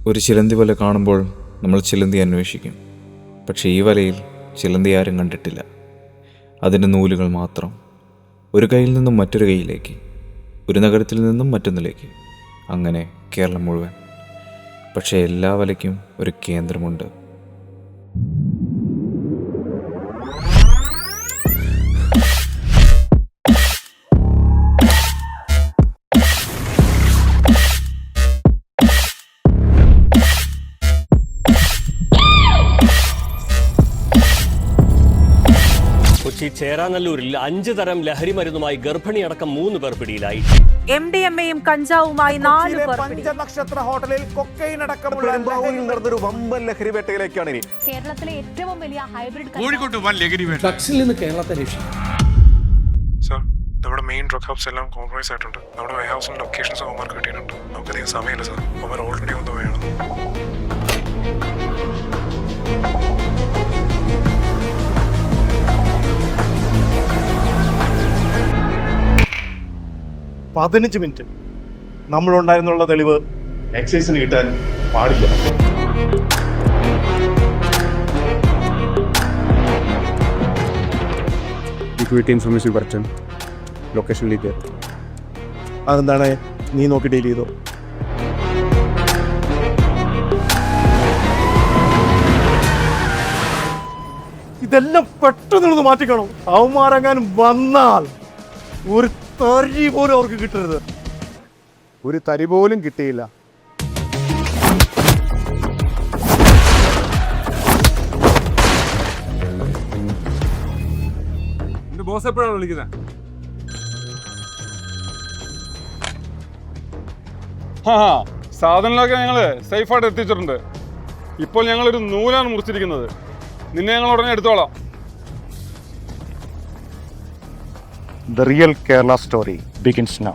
ഒരു ചിലന്തി വല കാണുമ്പോൾ നമ്മൾ ചിലന്തി അന്വേഷിക്കും. പക്ഷേ ഈ വലയിൽ ചിലന്തി ആരും കണ്ടിട്ടില്ല. അതിൻ്റെ നൂലുകൾ മാത്രം. ഒരു കൈയിൽ നിന്നും മറ്റൊരു കൈയിലേക്ക്, ഒരു നഗരത്തിൽ നിന്നും മറ്റൊന്നിലേക്ക്, അങ്ങനെ കേരളം മുഴുവൻ. പക്ഷേ എല്ലാ വലയ്ക്കും ഒരു കേന്ദ്രമുണ്ട്. കൊച്ചി ചേരാനല്ലൂരിൽ 5 തരം ലഹരി മരുന്നുമായി ഗർഭിണിയടക്കം 3 പേർ പിടിയിലായി. MDMA-യും കഞ്ചാവുമായി 4 പേർ പിടി. പഞ്ചനക്ഷത്ര ഹോട്ടലിൽ കൊക്കൈൻ അടക്കമുള്ള നടന്നൊരു വമ്പൻ ലഹരി വേട്ടയിലേക്കാണ് ഇനി. കേരളത്തിലെ ഏറ്റവും വലിയ ഹൈബ്രിഡ് കോഴിക്കോട്ട് വൻ ലഹരി വേട്ട. ഡ്രഗ്സിൽ നിന്ന് കേരളത്തെ രക്ഷിക്കും. സർ, നമ്മുടെ മെയിൻ ഡ്രഗ് ഹബ്സ് എല്ലാം കോംപ്രമൈസ് ആയിട്ടുണ്ട്. നമ്മുടെ വെയർ ഹൗസിന്റെ ലൊക്കേഷൻസ് അവന്മാർക്ക് കിട്ടിയിട്ടുണ്ട്. നമുക്കധികം സമയമില്ല സർ, അവന്മാർ ഓൾറെഡി ഒന്ന് വേണം. പതിനഞ്ച് മിനിറ്റ് നമ്മളുണ്ടായിരുന്നുള്ള തെളിവ് എക്സൈസിന് കിട്ടാൻ പാടില്ല. ഇൻഫർമേഷൻ പറ്റും ലൊക്കേഷനിലേക്ക്. അതെന്താണ് നീ നോക്കി ഡീൽ ചെയ്തോ? ഇതെല്ലാം പെട്ടെന്ന് മാറ്റിക്കണം. അവന്മാരെങ്ങാനും വന്നാൽ ഒരു തരി പോലും അവർക്ക് കിട്ടരുത്. ഒരു തരി പോലും കിട്ടിയില്ല. എന്റെ ബോസ് എപ്പോഴാണ് വിളിക്കുന്നത്? സാധനങ്ങളൊക്കെ ഞങ്ങള് സേഫായിട്ട് എത്തിച്ചിട്ടുണ്ട്. ഇപ്പോൾ ഞങ്ങളൊരു നൂലാണ് മുറിച്ചിരിക്കുന്നത്. നിന്നെ ഞങ്ങൾ ഉടനെ എടുത്തോളാം. The real Kerala story begins now.